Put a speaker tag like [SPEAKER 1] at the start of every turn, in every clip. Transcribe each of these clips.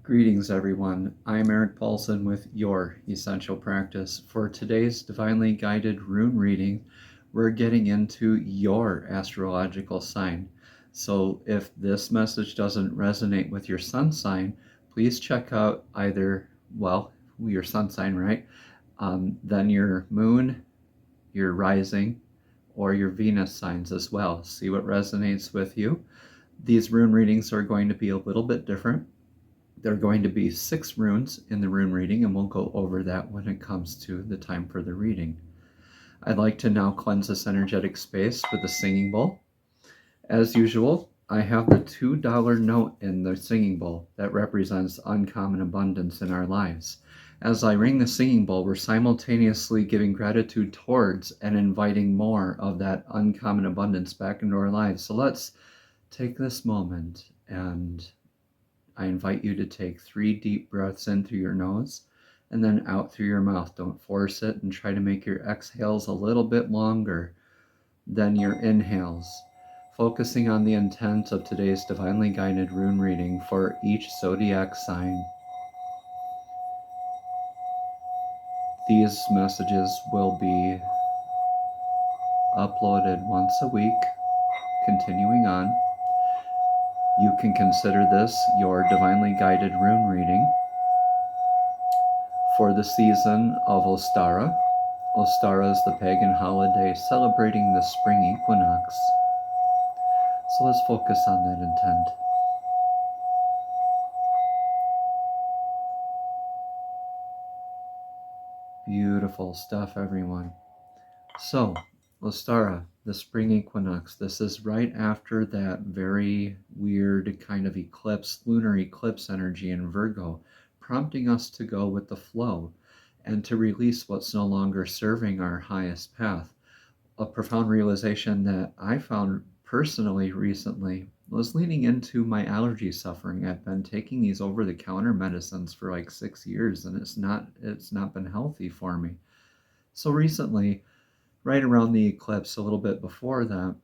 [SPEAKER 1] Greetings, everyone. I'm Eric Paulson with Your Essential Practice. For today's divinely guided rune reading, we're getting into your astrological sign. So if this message doesn't resonate with your sun sign, please check out either, your sun sign, right? Then your moon, your rising, or your Venus signs as well. See what resonates with you. These rune readings are going to be a little bit different. There are going to be 6 runes in the rune reading, and we'll go over that when it comes to the time for the reading. I'd like to now cleanse this energetic space with a singing bowl. As usual, I have the $2 note in the singing bowl that represents uncommon abundance in our lives. As I ring the singing bowl, we're simultaneously giving gratitude towards and inviting more of that uncommon abundance back into our lives. So let's take this moment, and I invite you to take 3 deep breaths in through your nose and then out through your mouth. Don't force it, and try to make your exhales a little bit longer than your inhales, focusing on the intent of today's divinely guided rune reading for each zodiac sign. These messages will be uploaded once a week, continuing on. You can consider this your divinely guided rune reading for the season of Ostara. Ostara is the pagan holiday celebrating the Spring Equinox. So let's focus on that intent. Beautiful stuff, everyone. So, Ostara, the Spring Equinox, this is right after that very weird kind of eclipse, lunar eclipse energy in Virgo, prompting us to go with the flow and to release what's no longer serving our highest path. A profound realization that I found personally recently was leaning into my allergy suffering. I've been taking these over-the-counter medicines for like 6 years, and it's not been healthy for me. So recently, right around the eclipse, a little bit before that,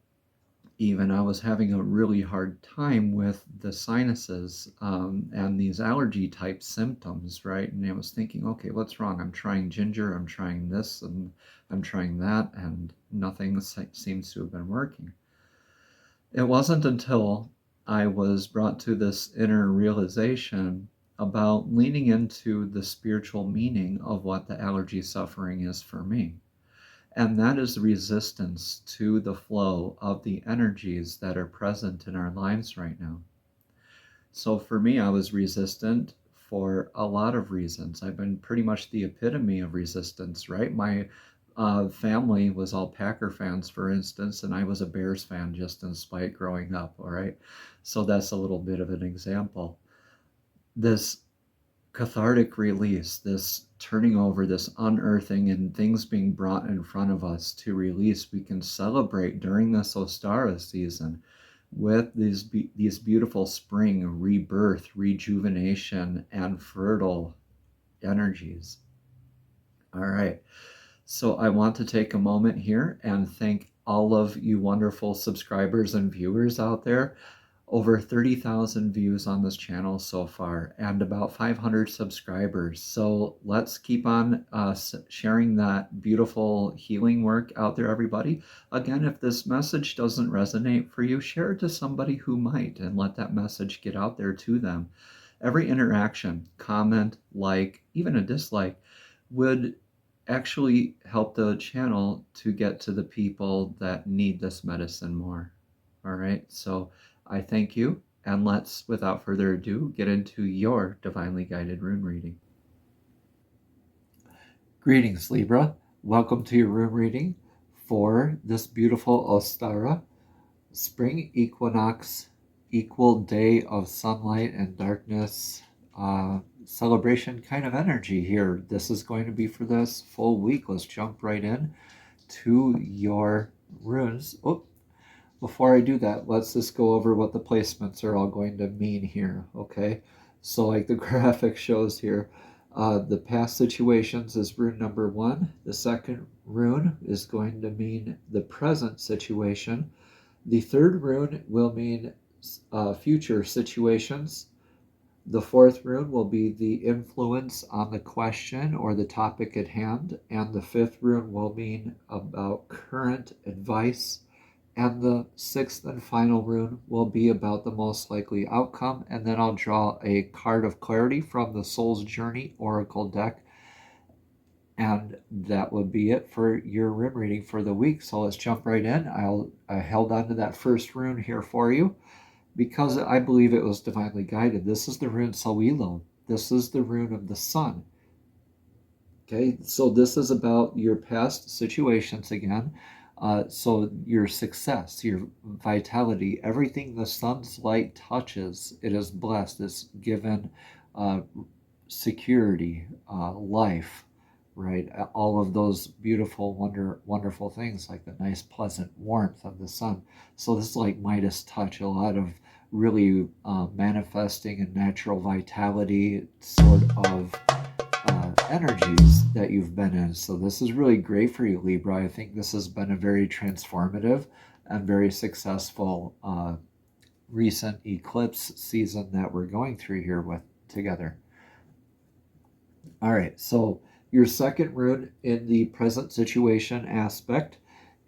[SPEAKER 1] even, I was having a really hard time with the sinuses and these allergy type symptoms, right? And I was thinking, okay, what's wrong? I'm trying ginger, I'm trying this, and I'm trying that, and nothing seems to have been working. It wasn't until I was brought to this inner realization about leaning into the spiritual meaning of what the allergy suffering is for me. And that is resistance to the flow of the energies that are present in our lives right now. So for me, I was resistant for a lot of reasons. I've been pretty much the epitome of resistance, right? My family was all Packer fans, for instance, and I was a Bears fan just in spite growing up, all right? So that's a little bit of an example. This cathartic release, this turning over, this unearthing, and things being brought in front of us to release, we can celebrate during this Ostara season with these beautiful spring rebirth, rejuvenation, and fertile energies. All right. So I want to take a moment here and thank all of you wonderful subscribers and viewers out there. Over 30,000 views on this channel so far, and about 500 subscribers. So let's keep on sharing that beautiful healing work out there, everybody. Again, if this message doesn't resonate for you, share it to somebody who might, and let that message get out there to them. Every interaction, comment, like, even a dislike, would actually help the channel to get to the people that need this medicine more. All right, so I thank you, and let's, without further ado, get into your divinely guided rune reading. Greetings, Libra. Welcome to your rune reading for this beautiful Ostara, Spring Equinox, equal day of sunlight and darkness, celebration kind of energy here. This is going to be for this full week. Let's jump right in to your runes. Before I do that, let's just go over what the placements are all going to mean here, okay? So like the graphic shows here, the past situations is rune number 1. The second rune is going to mean the present situation. The third rune will mean future situations. The fourth rune will be the influence on the question or the topic at hand, and the fifth rune will mean about current advice, and the sixth and final rune will be about the most likely outcome. And then I'll draw a card of clarity from the Soul's Journey Oracle deck, and that would be it for your rune reading for the week. So let's jump right in. I held on to that first rune here for you because I believe it was divinely guided. This is the rune Sawilo. This is the rune of the sun. Okay, so this is about your past situations again. So your success, your vitality, everything the sun's light touches, it is blessed. It's given security, life, right? All of those beautiful, wonderful things like the nice, pleasant warmth of the sun. So this is like Midas touch, a lot of really manifesting and natural vitality sort of energies that you've been in. So this is really great for you, Libra. I think this has been a very transformative and very successful recent eclipse season that we're going through here with together. All right, so your second rune in the present situation aspect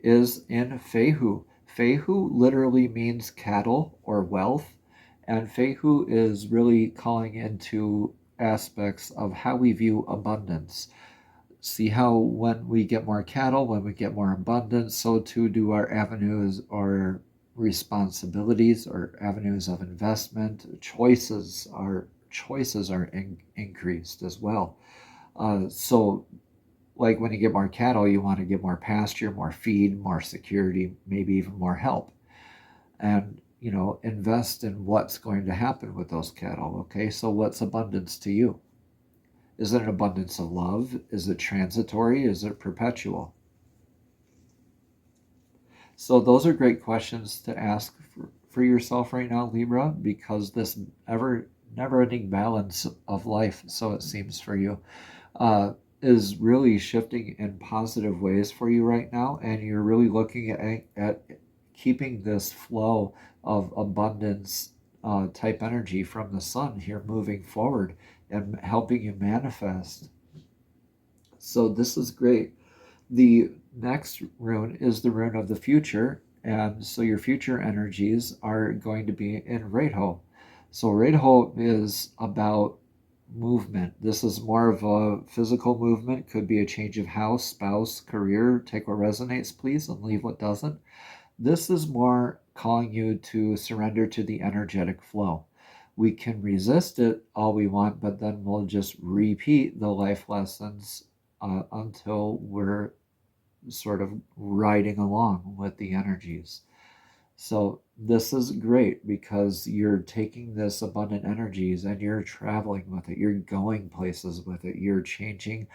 [SPEAKER 1] is in Fehu. Fehu literally means cattle or wealth, and Fehu is really calling into aspects of how we view abundance. See how when we get more cattle, when we get more abundance, so too do our avenues or responsibilities or avenues of investment. Choices are increased as well. So like when you get more cattle, you want to get more pasture, more feed, more security, maybe even more help. And, invest in what's going to happen with those cattle. Okay, so what's abundance to you? Is it an abundance of love? Is it transitory? Is it perpetual? So those are great questions to ask for yourself right now, Libra, because this never-ending balance of life, so it seems for you, is really shifting in positive ways for you right now, and you're really looking at keeping this flow of abundance type energy from the sun here moving forward and helping you manifest. So this is great. The next rune is the rune of the future, and so your future energies are going to be in Reidho. So Reidho is about movement. This is more of a physical movement, could be a change of house, spouse, career. Take what resonates, please, and leave what doesn't. This is more calling you to surrender to the energetic flow. We can resist it all we want, but then we'll just repeat the life lessons until we're sort of riding along with the energies. So this is great because you're taking this abundant energies and you're traveling with it. You're going places with it. You're changing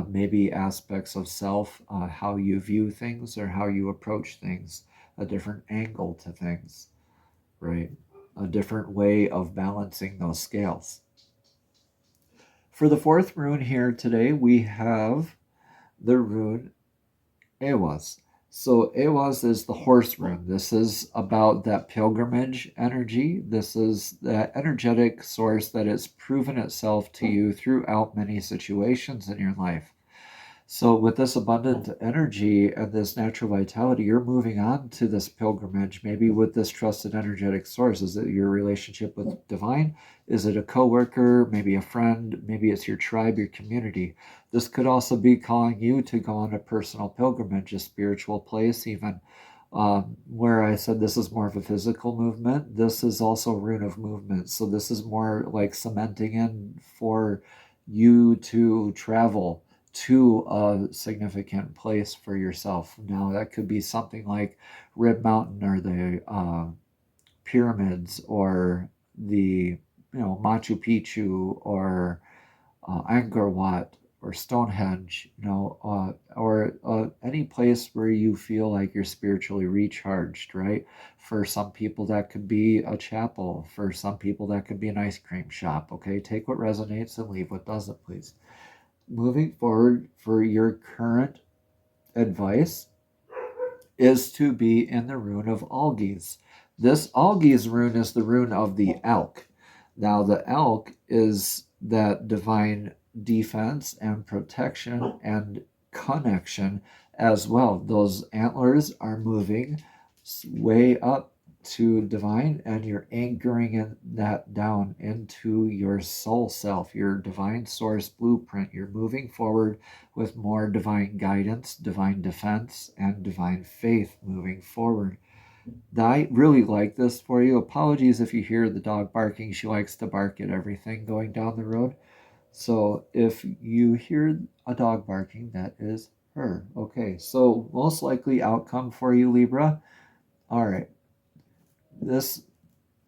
[SPEAKER 1] maybe aspects of self, how you view things or how you approach things, a different angle to things, right? A different way of balancing those scales. For the fourth rune here today, we have the rune Ewas. So Ewas is the horse rune. This is about that pilgrimage energy. This is that energetic source that has proven itself to you throughout many situations in your life. So with this abundant energy and this natural vitality, you're moving on to this pilgrimage, maybe with this trusted energetic source. Is it your relationship with divine? Is it a coworker, maybe a friend? Maybe it's your tribe, your community. This could also be calling you to go on a personal pilgrimage, a spiritual place even. Where I said this is more of a physical movement, this is also a rune of movement. So this is more like cementing in for you to travel to a significant place for yourself. Now that could be something like Rib Mountain or the pyramids or the Machu Picchu or Angkor Wat or Stonehenge, or any place where you feel like you're spiritually recharged, right? For some people that could be a chapel. For some people that could be an ice cream shop. Okay, take what resonates and leave what doesn't, please. Moving forward, for your current advice is to be in the rune of Algiz. This Algiz rune is the rune of the elk. Now the elk is that divine defense and protection and connection as well. Those antlers are moving way up to divine, and you're anchoring that down into your soul self, your divine source blueprint. You're moving forward with more divine guidance, divine defense, and divine faith moving forward. I really like this for you. Apologies if you hear the dog barking. She likes to bark at everything going down the road. So if you hear a dog barking, that is her. Okay, so most likely outcome for you, Libra. All right, this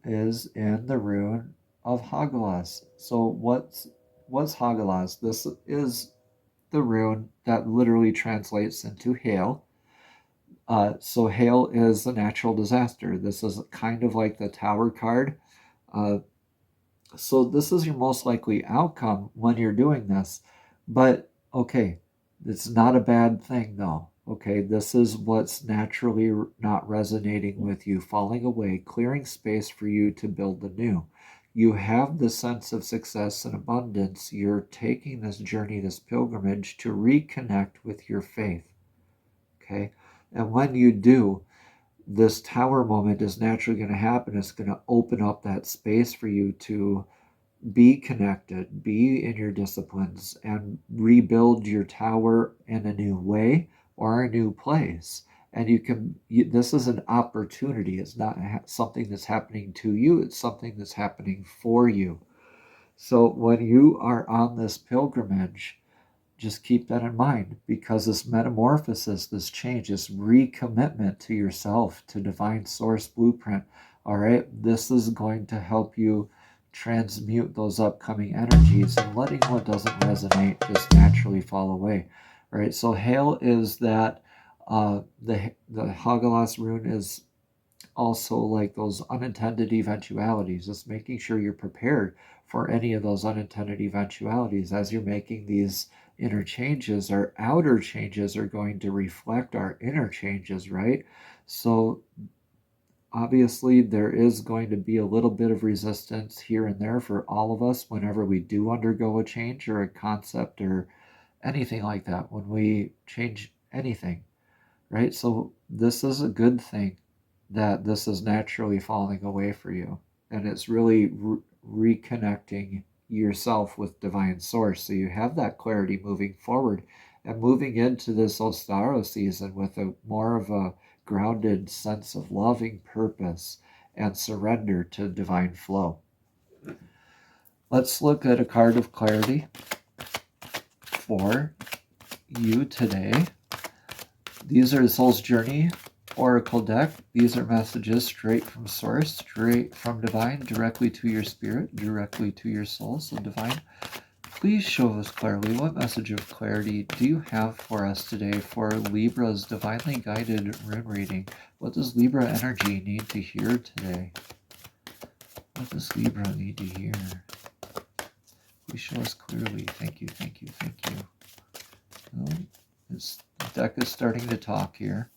[SPEAKER 1] is in the rune of Hagalaz. So what's Hagalaz? This is the rune that literally translates into hail. So hail is a natural disaster. This is kind of like the Tower card. Uh, so this is your most likely outcome when you're doing this. But okay, it's not a bad thing though. Okay, this is what's naturally not resonating with you, falling away, clearing space for you to build the new. You have the sense of success and abundance. You're taking this journey, this pilgrimage to reconnect with your faith. Okay, and when you do, this tower moment is naturally going to happen. It's going to open up that space for you to be connected, be in your disciplines, and rebuild your tower in a new way or a new place. And this is an opportunity. It's not something that's happening to you, it's something that's happening for you. So when you are on this pilgrimage, just keep that in mind, because this metamorphosis, this change, this recommitment to yourself, to divine source blueprint, all right, this is going to help you transmute those upcoming energies and letting what doesn't resonate just naturally fall away. All right, so hail is that the Hagalaz rune is also like those unintended eventualities, just making sure you're prepared for any of those unintended eventualities as you're making these inner changes. Our outer changes are going to reflect our inner changes, right? So obviously there is going to be a little bit of resistance here and there for all of us whenever we do undergo a change or a concept or anything like that, when we change anything, right? So this is a good thing that this is naturally falling away for you, and it's really reconnecting yourself with divine source, so you have that clarity moving forward and moving into this Ostara season with a more of a grounded sense of loving purpose and surrender to divine flow. Let's look at a card of clarity for you today. These are the Soul's Journey Oracle deck. These are messages straight from source, straight from divine, directly to your spirit, directly to your soul. So divine, please show us clearly, what message of clarity do you have for us today for Libra's divinely guided rune reading? What does Libra energy need to hear today? What does Libra need to hear? Please show us clearly. Thank you, thank you, thank you. Well, the deck is starting to talk here.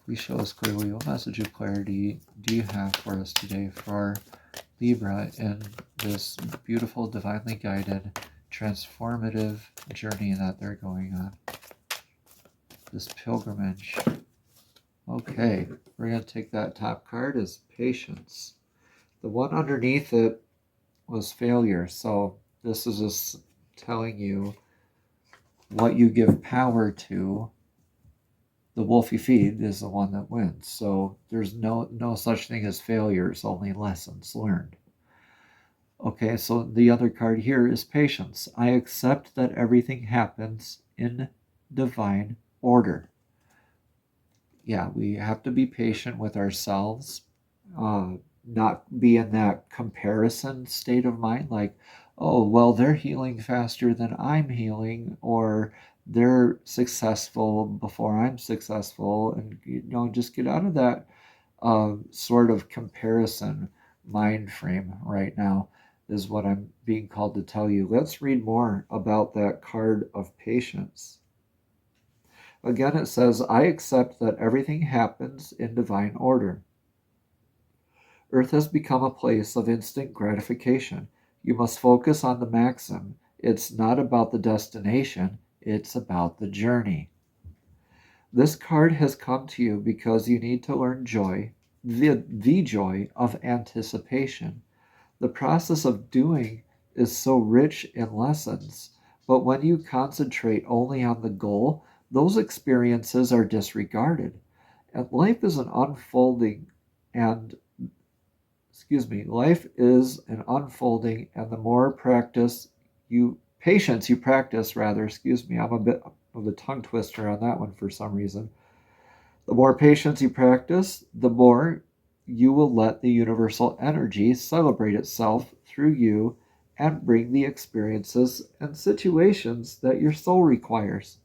[SPEAKER 1] Please show us clearly, what message of clarity do you have for us today for Libra in this beautiful, divinely guided, transformative journey that they're going on? This pilgrimage. Okay, we're going to take that top card as patience. The one underneath it was failure. So this is just telling you what you give power to. The wolf you feed is the one that wins. So there's no such thing as failures, only lessons learned. Okay, so the other card here is patience. I accept that everything happens in divine order. Yeah, we have to be patient with ourselves, not be in that comparison state of mind, like, oh, well, they're healing faster than I'm healing, or they're successful before I'm successful, and just get out of that sort of comparison mind frame right now is what I'm being called to tell you. Let's read more about that card of patience. Again, it says, I accept that everything happens in divine order. Earth has become a place of instant gratification. You must focus on the maxim. It's not about the destination, it's about the journey. This card has come to you because you need to learn joy, the joy of anticipation. The process of doing is so rich in lessons, but when you concentrate only on the goal, those experiences are disregarded. And life is an unfolding and life is an unfolding, and the more patience you practice, I'm a bit of a tongue twister on that one for some reason. The more patience you practice, the more you will let the universal energy celebrate itself through you and bring the experiences and situations that your soul requires.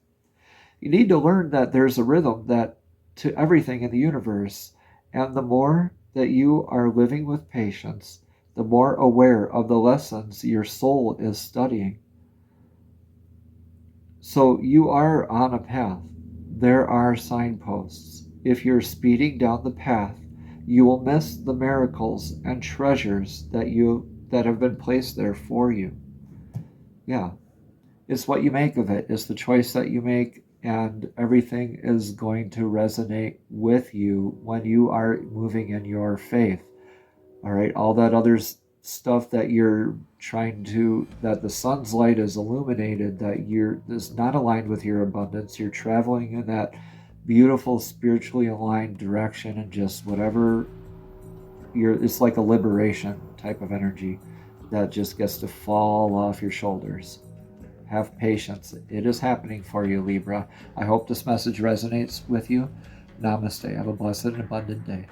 [SPEAKER 1] You need to learn that there's a rhythm that to everything in the universe, and the more that you are living with patience, the more aware of the lessons your soul is studying. So you are on a path. There are signposts. If you're speeding down the path, you will miss the miracles and treasures that have been placed there for you. Yeah. It's what you make of it. It's the choice that you make, and everything is going to resonate with you when you are moving in your faith. All right, all that other stuff that you're that the sun's light is illuminated, that is not aligned with your abundance. You're traveling in that beautiful, spiritually aligned direction, and just whatever it's like a liberation type of energy that just gets to fall off your shoulders. Have patience. It is happening for you, Libra. I hope this message resonates with you. Namaste. Have a blessed and abundant day.